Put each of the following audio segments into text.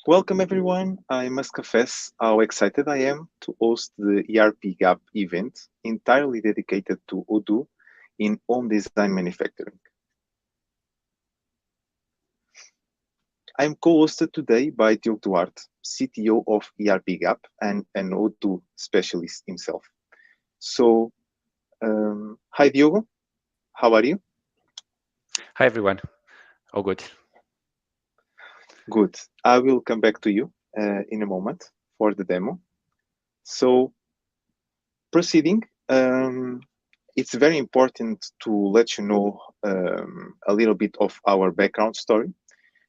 Welcome everyone. I must confess how excited I am to host the ERP Gap event entirely dedicated to Odoo in home design manufacturing. I'm co-hosted today by Diogo Duarte, CTO of ERP Gap and an Odoo specialist himself. So, hi Diogo, how are you? Hi everyone. All good. Good. I will come back to you in a moment for the demo. So, proceeding, it's very important to let you know a little bit of our background story.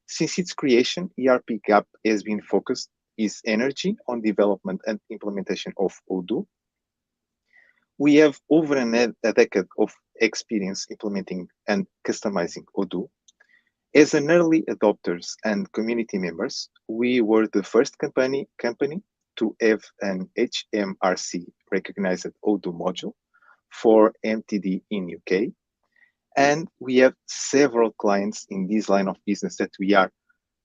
Since its creation, ERP Gap has been focused its energy on development and implementation of Odoo. We have over a decade of experience implementing and customizing Odoo. As an early adopters and community members, we were the first company to have an HMRC recognized Odoo module for MTD in UK, and we have several clients in this line of business that we are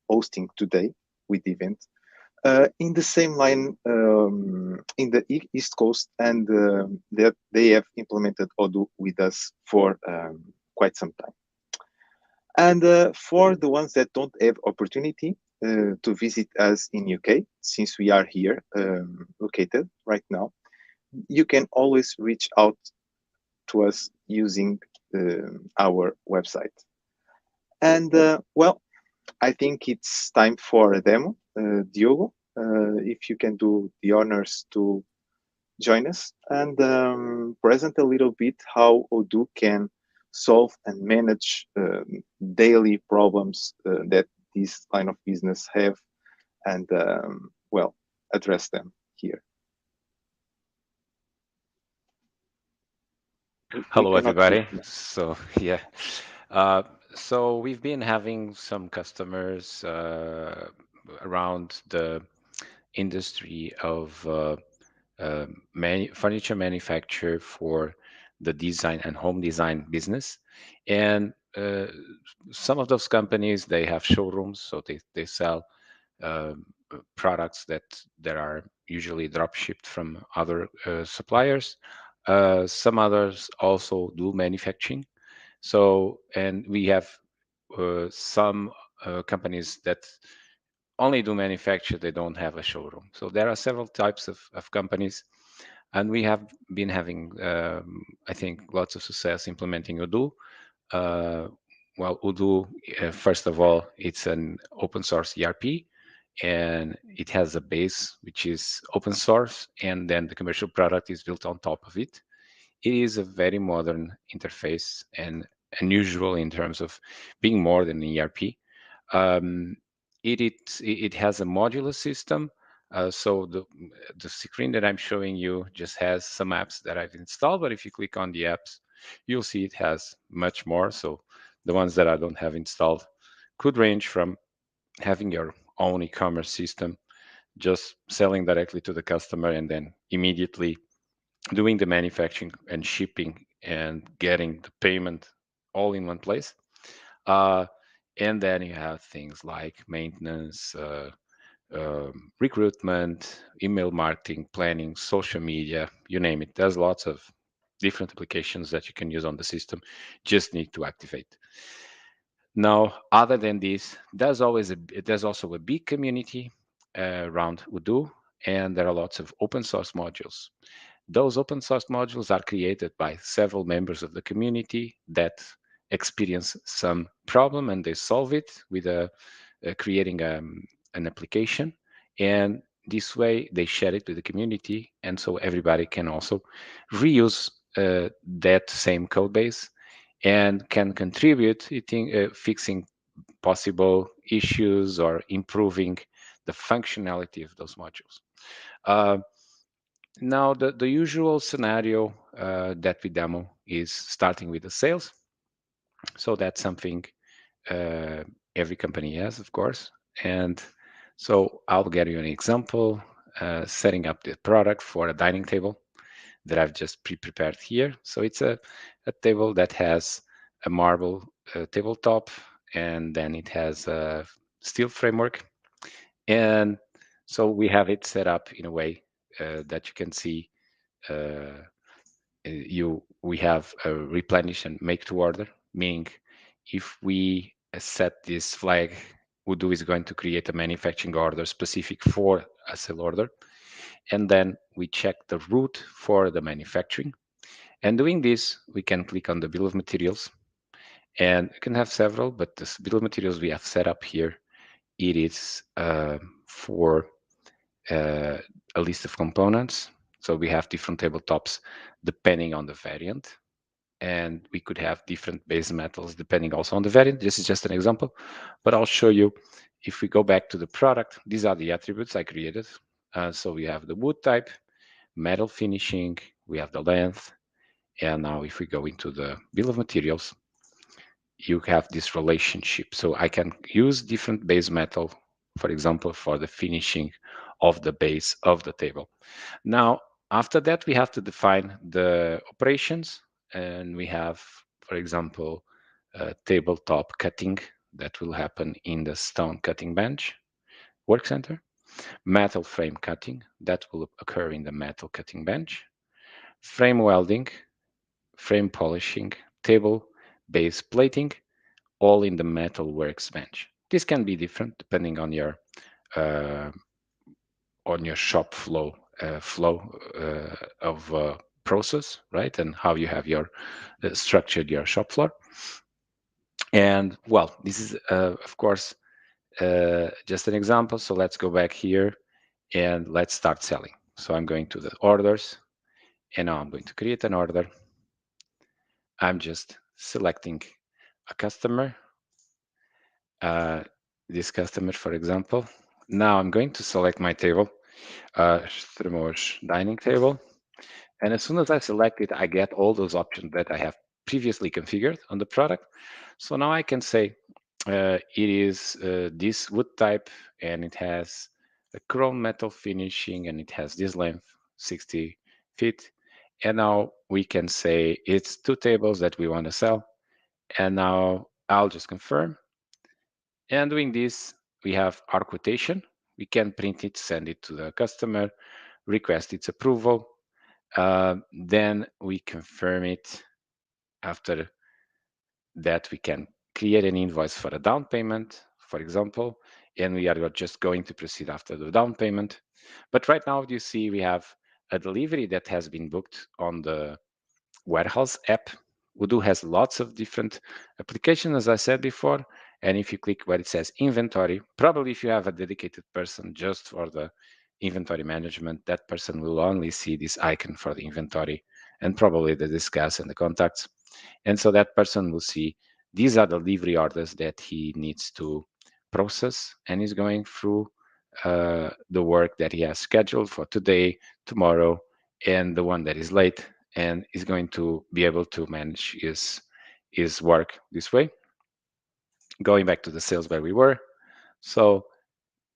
hosting today with the event. In the same line in the East Coast, and that they have implemented Odoo with us for quite some time. And for the ones that don't have opportunity to visit us in UK, since we are here located right now, you can always reach out to us using our website. And well, I think it's time for a demo. Diogo, if you can do the honors to join us and present a little bit how Odoo can solve and manage daily problems that this line of business have and, well, address them here. We Hello cannot hear everybody. you. So yeah, uh, so we've been having some customers around the industry of furniture manufacture for the design and home design business, and some of those companies they have showrooms, so they sell products that are usually drop shipped from other suppliers. Some others also do manufacturing. So, and we have some companies that only do manufacture, they don't have a showroom. So there are several types of companies, and we have been having, I think, lots of success implementing Odoo. Uh, well, Odoo, first of all, it's an open source ERP, and it has a base which is open source, and then the commercial product is built on top of it. It is a very modern interface and unusual in terms of being more than an ERP. Um, it has a modular system. So the screen that I'm showing you just has some apps that I've installed, but if you click on the apps, you'll see it has much more. So the ones that I don't have installed could range from having your own e-commerce system, just selling directly to the customer and then immediately doing the manufacturing and shipping and getting the payment all in one place. Uh, and then you have things like maintenance, recruitment, email marketing, planning, social media, you name it. There's lots of different applications that you can use on the system. Just need to activate. Now, other than this, there's also a big community around Odoo, and there are lots of open source modules. Those open source modules are created by several members of the community that experience some problem and they solve it with creating an application. And this way they share it with the community. And so everybody can also reuse that same code base and can contribute fixing possible issues or improving the functionality of those modules. Uh, Now, the usual scenario that we demo is starting with the sales. So that's something uh, every company has, of course. And so I'll get you an example, setting up the product for a dining table that I've just pre-prepared here. So it's a table that has a marble tabletop, and then it has a steel framework, And so we have it set up in a way that you can see we have a replenish and make to order, meaning if we set this flag, Odoo is going to create a manufacturing order specific for a sale order. And then we check the route for the manufacturing. And doing this, we can click on the bill of materials. And you can have several, but this bill of materials we have set up here, it is for a list of components. So we have different tabletops depending on the variant. And we could have different base metals depending also on the variant. This is just an example, but I'll show you. If we go back to the product, these are the attributes I created. So we have the wood type, metal finishing, we have the length, and now if we go into the bill of materials, you have this relationship. So I can use different base metal, for example, for the finishing of the base of the table. Now, after that, we have to define the operations, and we have, for example, tabletop cutting that will happen in the stone cutting bench work center, metal frame cutting that will occur in the metal cutting bench, frame welding, frame polishing, table base plating, all in the metal workbench. This can be different depending uh, on your shop flow of process, right? And how you have your structured your shop floor. And well, this is of course just an example. So let's go back here and let's start selling. So I'm going to the orders, and now I'm going to create an order. I'm just selecting a customer, uh, this customer, for example. Now I'm going to select my table, Strömers dining table. And as soon as I select it, I get all those options that I have previously configured on the product. So now I can say it is this wood type, and it has a chrome metal finishing, and it has this length, 60 feet. And now we can say it's 2 tables that we want to sell. And now I'll just confirm. And doing this, we have our quotation. We can print it, send it to the customer, request its approval. Then we confirm it. After that, we can create an invoice for a down payment, for example, and we are just going to proceed after the down payment. But right now, you see we have a delivery that has been booked on the warehouse app. Odoo has lots of different applications, as I said before. And if you click where it says inventory, probably if you have a dedicated person just for the inventory management, that person will only see this icon for the inventory and probably the discuss and the contacts. And so that person will see these are the delivery orders that he needs to process, and is going through the work that he has scheduled for today, tomorrow, and the one that is late, and is going to be able to manage his work this way. Going back to the sales where we were, so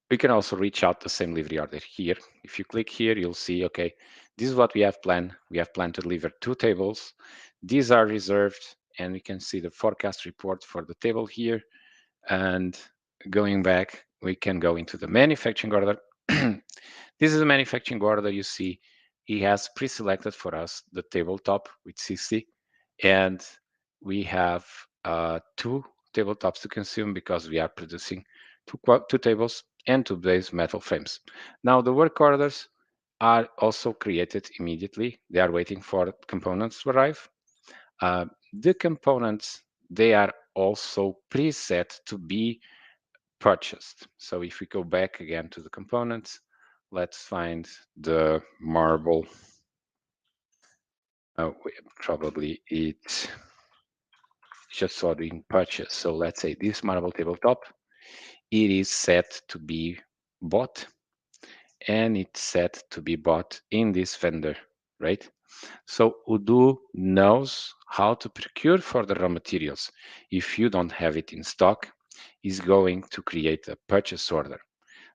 we can also reach out the same delivery order here. If you click here, you'll see, okay, this is what we have planned. We have planned to deliver 2 tables. These are reserved, and we can see the forecast report for the table here. And going back, we can go into the manufacturing order. This is a manufacturing order. You see, he has pre-selected for us the tabletop with 60, and we have 2 tabletops to consume because we are producing 2 tables and 2 base metal frames. Now the work orders are also created immediately. They are waiting for components to arrive. Uh, the components, they are also preset to be purchased. So if we go back again to the components, let's find the marble. Probably it's just sorting purchase. So let's say this marble tabletop, it is set to be bought, and it's set to be bought in this vendor, right? So Odoo knows how to procure for the raw materials. If you don't have it in stock, is going to create a purchase order.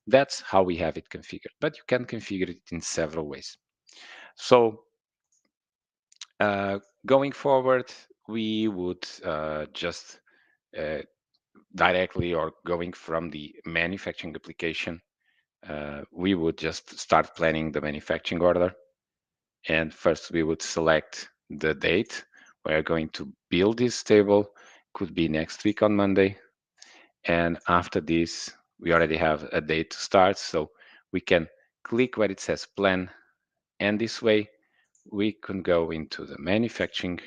That's how we have it configured, but you can configure it in several ways. So going forward, we would just uh, directly or going from the manufacturing application, we would just start planning the manufacturing order. And first we would select the date we're going to build this table. Could be next week on Monday. And after this, we already have a date to start. So we can click where it says plan. And this way we can go into the manufacturing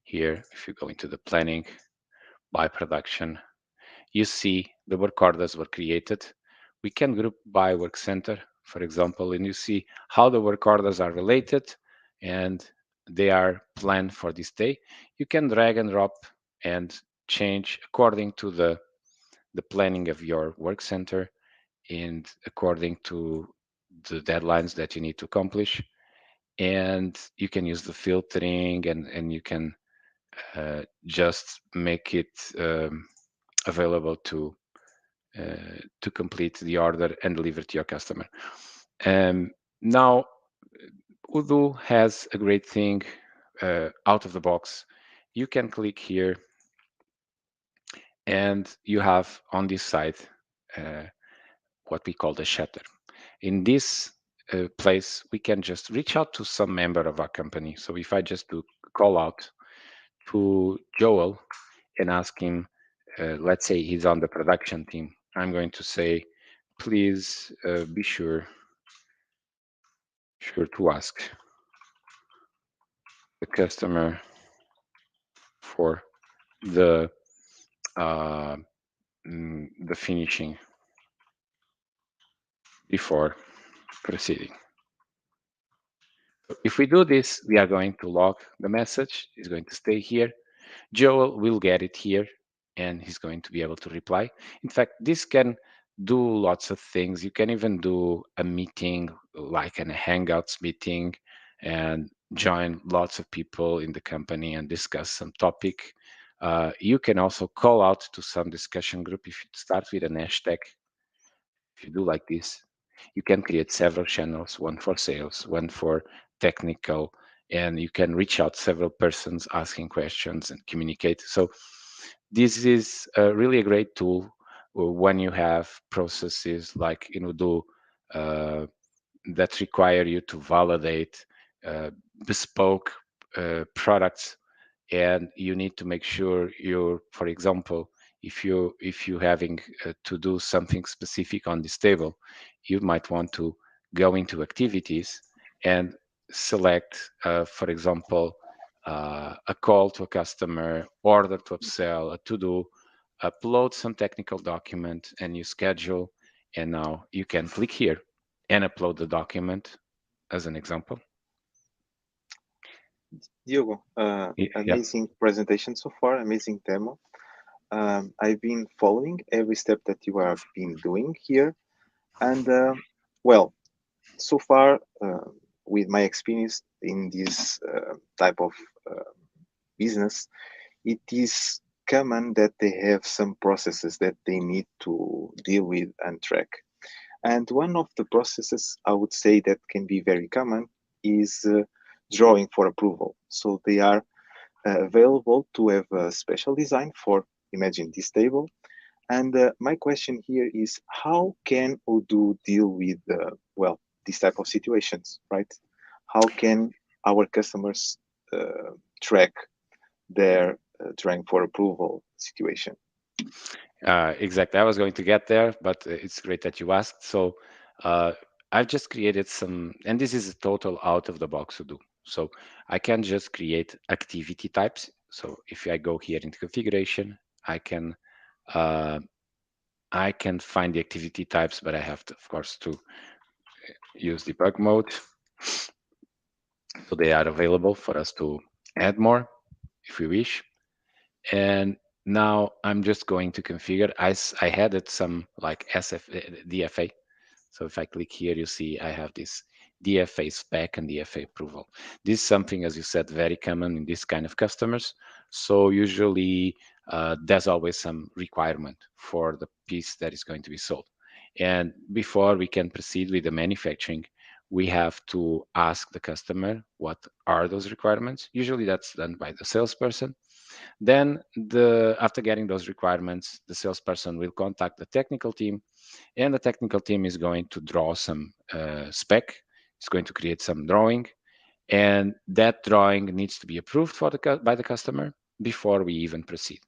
here. If you go into the planning by production, you see the work orders were created. We can group by work center, for example, and you see how the work orders are related and they are planned for this day. You can drag and drop and change according to the planning of your work center and according to the deadlines that you need to accomplish. And you can use the filtering and you can just make it available to complete the order and deliver to your customer. Now, Odoo has a great thing out of the box. You can click here and you have on this side uh, what we call the shutter. In this place, we can just reach out to some member of our company. So if I just do call out to Joel and ask him, let's say he's on the production team, I'm going to say, please be sure to ask the customer for the uh, the finishing before proceeding. So if we do this, we are going to log the message. It's going to stay here. Joel will get it here and he's going to be able to reply. In fact, this can do lots of things. You can even do a meeting like a Hangouts meeting and join lots of people in the company and discuss some topic. You can also call out to some discussion group. If you start with an hashtag, if you do like this, you can create several channels, one for sales, one for technical, and you can reach out several persons asking questions and communicate. So this is really a great tool when you have processes like in Odoo that require you to validate uh, bespoke products, and you need to make sure you're, for example, if you having to do something specific on this table, you might want to go into activities and select, for example, a call to a customer, order to upsell, a to-do, upload some technical document, and you schedule. And now you can click here and upload the document as an example. Diogo, Yeah. amazing presentation so far, amazing demo. I've been following every step that you have been doing here, and well, so far, with my experience in this type of uh, business, it is common that they have some processes that they need to deal with and track. And one of the processes I would say that can be very common is drawing for approval. So they are available to have a special design for, imagine this table. And my question here is how can Odoo deal with, well, this type of situations, right? How can our customers track their drawing for approval situation? Exactly. I was going to get there, but it's great that you asked. So uh, I've just created some, and this is a total out of the box to do. So I can just create activity types. So if I go here into configuration, uh, I can find the activity types, but I have to, of course, to use debug mode. So they are available for us to add more if we wish. And now I'm just going to configure. I had it some like DFA. So if I click here, you see I have this DFA spec and DFA approval. This is something, as you said, very common in this kind of customers. So usually there's always some requirement for the piece that is going to be sold. And before we can proceed with the manufacturing, we have to ask the customer what are those requirements. Usually that's done by the salesperson. Then after getting those requirements, the salesperson will contact the technical team, and the technical team is going to draw some spec. It's going to create some drawing, and that drawing needs to be approved by the customer before we even proceed.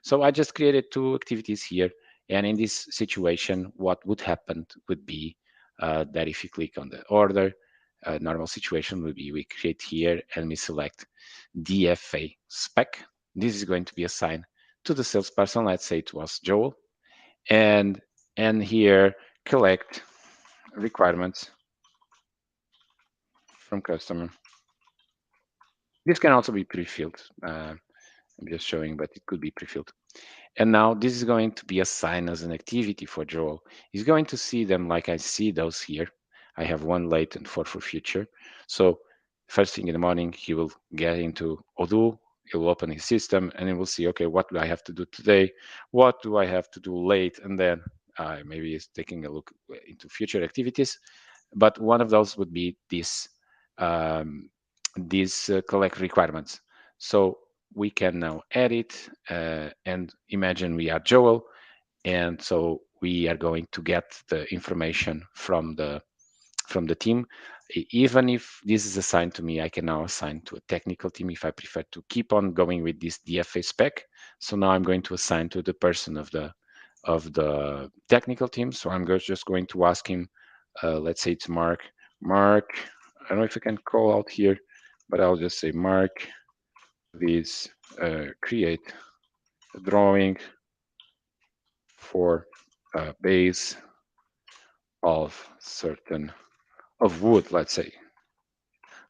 So I just created two activities here, and in this situation, what would happen would be that if you click on the order, normal situation would be we create here and we select DFA spec. This is going to be assigned to the salesperson. Let's say it was Joel, and here collect requirements from customer. This can also be pre-filled. I'm just showing, but it could be pre-filled. And now this is going to be assigned as an activity for Joel. He's going to see them like I see those here. I have one late and four for future. So first thing in the morning, he will get into Odoo. He will open his system and he will see, okay, what do I have to do today? What do I have to do late? And then maybe he's taking a look into future activities. But one of those would be this, these collect requirements. So we can now edit and imagine we are Joel. And so we are going to get the information from the team. Even if this is assigned to me, I can now assign to a technical team if I prefer to keep on going with this DFA spec. So now I'm going to assign to the person of the technical team. So I'm just going to ask him, let's say it's Mark. Mark, I don't know if I can call out here, but I'll just say, Mark, please create a drawing for a base of certain of wood, let's say.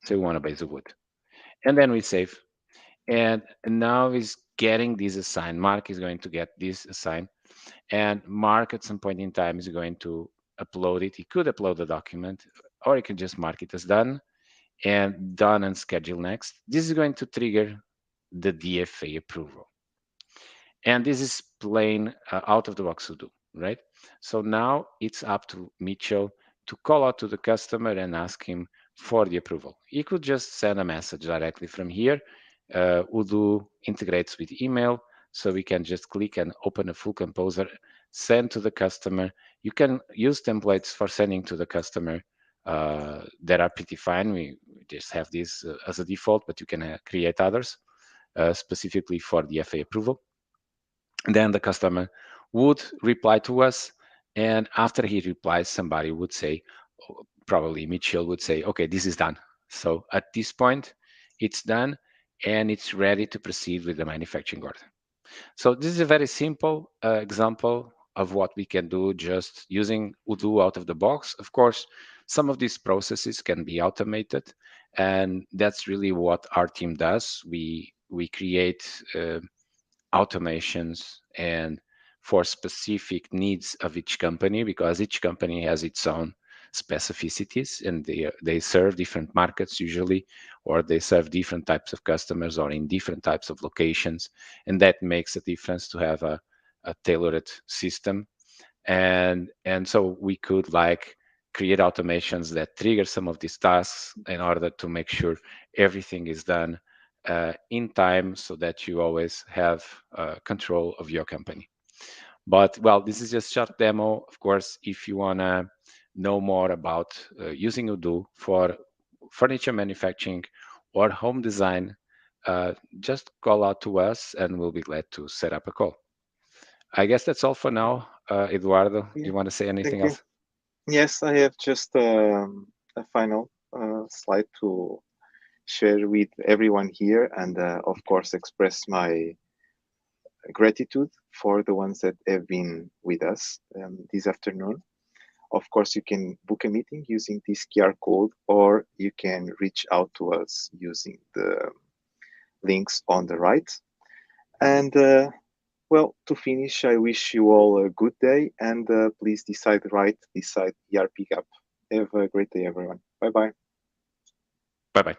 So we want a base of wood. And then we save. And now is getting this assigned. Mark is going to get this assigned. And Mark at some point in time is going to upload it. He could upload the document, or he can just mark it as done and schedule next. This is going to trigger the DFA approval. And this is plain out of the box Odoo, right? So now it's up to Mitchell to call out to the customer and ask him for the approval. He could just send a message directly from here. Odoo integrates with email, so we can just click and open a full composer, send to the customer. You can use templates for sending to the customer that are pretty fine. We just have this as a default, but you can create others specifically for the FA approval. And then the customer would reply to us, and after he replies, somebody would say, probably Mitchell would say, okay, this is done. So at this point, it's done, and it's ready to proceed with the manufacturing order. So this is a very simple example of what we can do just using Odoo out of the box. Of course, some of these processes can be automated, and that's really what our team does. We create automations and for specific needs of each company, because each company has its own specificities and they serve different markets usually, or they serve different types of customers or in different types of locations, and that makes a difference to have a tailored system. And so we could like create automations that trigger some of these tasks in order to make sure everything is done in time, so that you always have control of your company. But well, this is just short demo. Of course, if you want to know more about using Odoo for furniture manufacturing or home design, just call out to us and we'll be glad to set up a call. I guess that's all for now. Eduardo, Yeah, you want to say anything thank you. else? Yes, I have just a final slide to share with everyone here, and of course, express my gratitude for the ones that have been with us this afternoon. Of course, you can book a meeting using this QR code, or you can reach out to us using the links on the right. And well, to finish, I wish you all a good day, and please decide right, decide ERP Gap. Have a great day, everyone. Bye bye. Bye bye.